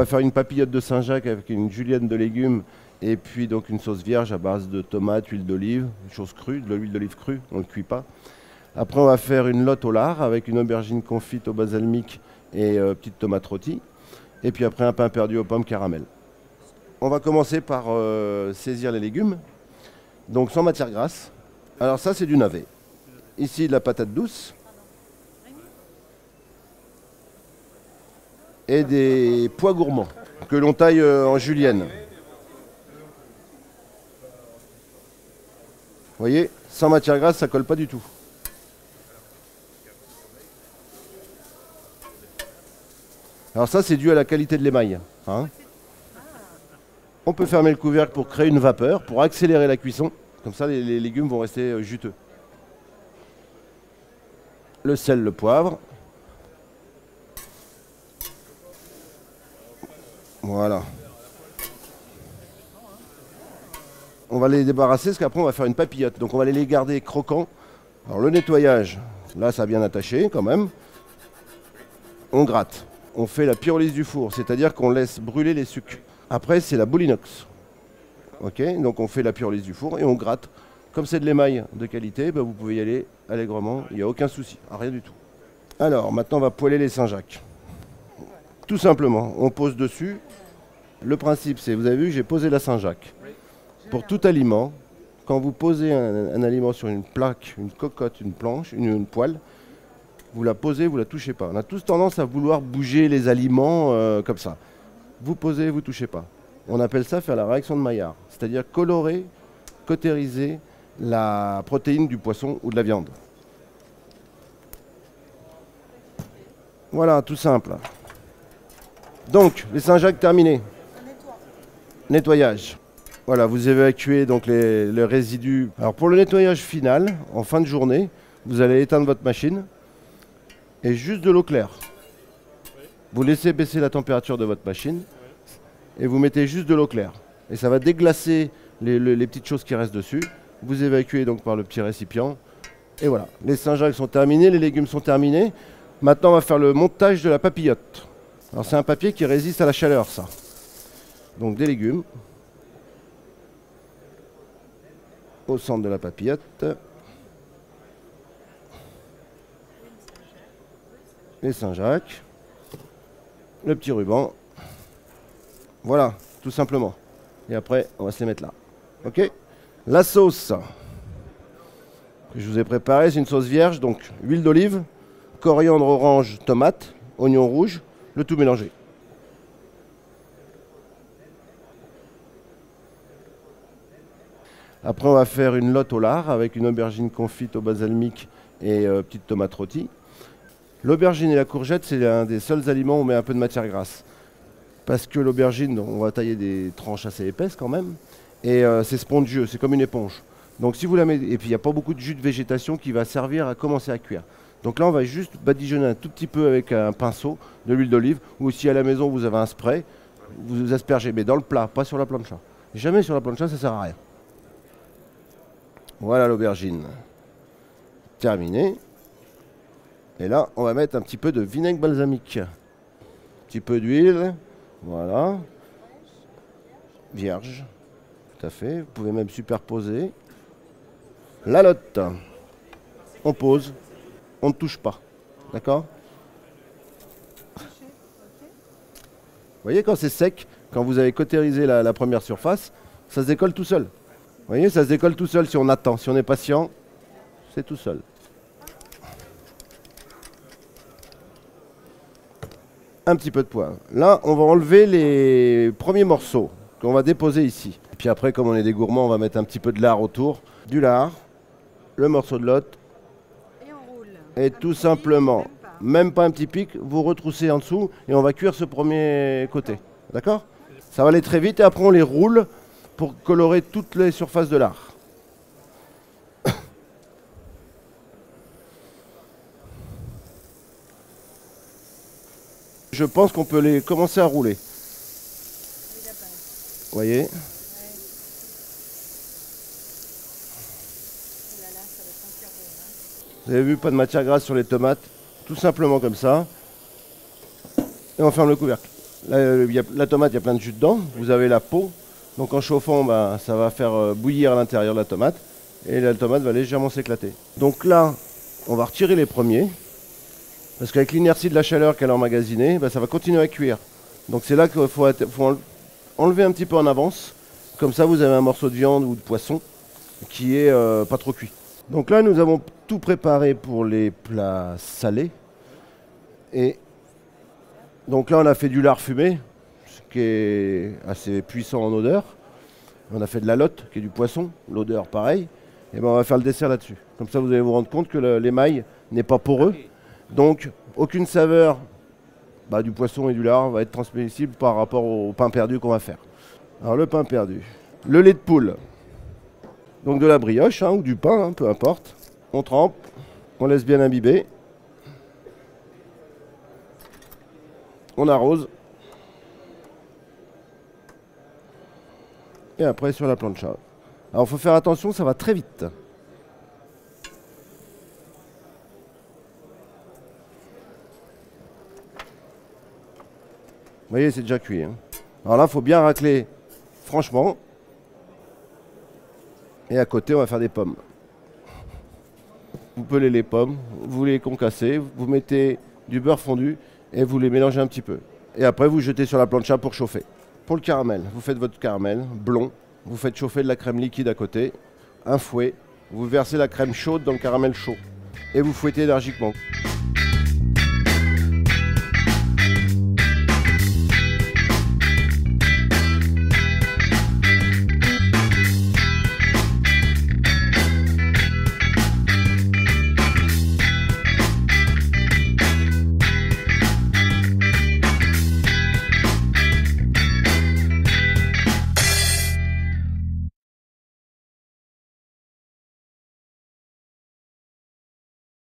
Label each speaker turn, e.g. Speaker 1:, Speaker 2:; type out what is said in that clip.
Speaker 1: va faire une papillote de Saint-Jacques avec une julienne de légumes et puis donc une sauce vierge à base de tomates, huile d'olive, une chose crue, de l'huile d'olive crue, on ne le cuit pas. Après, on va faire une lotte au lard avec une aubergine confite au balsamique et petite tomate rôtie. Et puis après, un pain perdu aux pommes caramel. On va commencer par saisir les légumes, donc sans matière grasse. Alors ça, c'est du navet. Ici, de la patate douce. Et des pois gourmands que l'on taille en julienne. Vous voyez, sans matière grasse, ça colle pas du tout. Alors ça, c'est dû à la qualité de l'émail. Hein. On peut fermer le couvercle pour créer une vapeur, pour accélérer la cuisson. Comme ça, les légumes vont rester juteux. Le sel, le poivre. Voilà. On va les débarrasser parce qu'après on va faire une papillote. Donc on va les garder croquants. Alors le nettoyage, là ça a bien attaché quand même. On gratte. On fait la pyrolyse du four, c'est-à-dire qu'on laisse brûler les sucs. Après c'est la boule inox. Ok, donc on fait la pyrolyse du four et on gratte. Comme c'est de l'émail de qualité, ben vous pouvez y aller allègrement, il n'y a aucun souci, rien du tout. Alors maintenant on va poêler les Saint-Jacques. Tout simplement, on pose dessus. Le principe, c'est, vous avez vu, j'ai posé la Saint-Jacques. Pour tout aliment, quand vous posez un aliment sur une plaque, une cocotte, une planche, une poêle, vous la posez, vous ne la touchez pas. On a tous tendance à vouloir bouger les aliments comme ça. Vous posez, vous ne touchez pas. On appelle ça faire la réaction de Maillard, c'est-à-dire colorer, cautériser la protéine du poisson ou de la viande. Voilà, tout simple. Donc, les Saint-Jacques terminés. Nettoyage. Voilà, vous évacuez donc les résidus. Alors pour le nettoyage final, en fin de journée, vous allez éteindre votre machine et juste de l'eau claire. Vous laissez baisser la température de votre machine et vous mettez juste de l'eau claire. Et ça va déglacer les petites choses qui restent dessus. Vous évacuez donc par le petit récipient. Et voilà, les Saint-Jacques sont terminés, les légumes sont terminés. Maintenant, on va faire le montage de la papillote. Alors c'est un papier qui résiste à la chaleur, ça. Donc des légumes. Au centre de la papillote. Les Saint-Jacques. Le petit ruban. Voilà, tout simplement. Et après, on va se les mettre là. Ok? La sauce que je vous ai préparée, c'est une sauce vierge. Donc, huile d'olive, coriandre orange, tomate, oignon rouge, le tout mélangé. Après, on va faire une lotte au lard avec une aubergine confite au balsamique et petite tomate rôtie. L'aubergine et la courgette, c'est un des seuls aliments où on met un peu de matière grasse. Parce que l'aubergine, on va tailler des tranches assez épaisses quand même. Et c'est spongieux, c'est comme une éponge. Donc si vous la mettez, et puis il n'y a pas beaucoup de jus de végétation qui va servir à commencer à cuire. Donc là, on va juste badigeonner un tout petit peu avec un pinceau de l'huile d'olive. Ou si à la maison, vous avez un spray, vous aspergez, mais dans le plat, pas sur la plancha. Jamais sur la plancha, ça ne sert à rien. Voilà l'aubergine. Terminé. Et là, on va mettre un petit peu de vinaigre balsamique. Un petit peu d'huile. Voilà. Vierge. Tout à fait. Vous pouvez même superposer. La lotte. On pose. On ne touche pas. D'accord? Vous voyez, quand c'est sec, quand vous avez cautérisé la première surface, ça se décolle tout seul. Vous voyez, ça se décolle tout seul si on attend. Si on est patient, c'est tout seul. Un petit peu de poivre. Là, on va enlever les premiers morceaux qu'on va déposer ici. Et puis après, comme on est des gourmands, on va mettre un petit peu de lard autour. Du lard, le morceau de lotte.
Speaker 2: Et on roule.
Speaker 1: Et tout simplement, même pas un petit pic, vous retroussez en dessous et on va cuire ce premier côté. D'accord? Ça va aller très vite et après on les roule pour colorer toutes les surfaces de lard. Je pense qu'on peut les commencer à rouler. Vous voyez? Vous avez vu, pas de matière grasse sur les tomates. Tout simplement comme ça. Et on ferme le couvercle. Là, la tomate, il y a plein de jus dedans. Vous avez la peau. Donc en chauffant, bah, ça va faire bouillir à l'intérieur la tomate. Et la tomate va légèrement s'éclater. Donc là, on va retirer les premiers. Parce qu'avec l'inertie de la chaleur qu'elle a emmagasinée, bah, ça va continuer à cuire. Donc c'est là qu'il faut enlever un petit peu en avance. Comme ça, vous avez un morceau de viande ou de poisson qui est pas trop cuit. Donc là, nous avons tout préparé pour les plats salés. Et donc là, on a fait du lard fumé, ce qui est assez puissant en odeur. On a fait de la lotte, qui est du poisson, l'odeur pareil. Et ben on va faire le dessert là-dessus. Comme ça, vous allez vous rendre compte que l'émail n'est pas poreux. Donc, aucune saveur du poisson et du lard va être transmissible par rapport au pain perdu qu'on va faire. Alors, le pain perdu. Le lait de poule. Donc, de la brioche ou du pain, peu importe. On trempe, on laisse bien imbiber. On arrose. Et après, sur la plancha. Alors, il faut faire attention, ça va très vite. Vous voyez, c'est déjà cuit. Alors là, il faut bien racler franchement. Et à côté, on va faire des pommes. Vous pelez les pommes, vous les concassez, vous mettez du beurre fondu et vous les mélangez un petit peu. Et après, vous jetez sur la plancha pour chauffer. Pour le caramel, vous faites votre caramel blond. Vous faites chauffer de la crème liquide à côté, un fouet, vous versez la crème chaude dans le caramel chaud et vous fouettez énergiquement.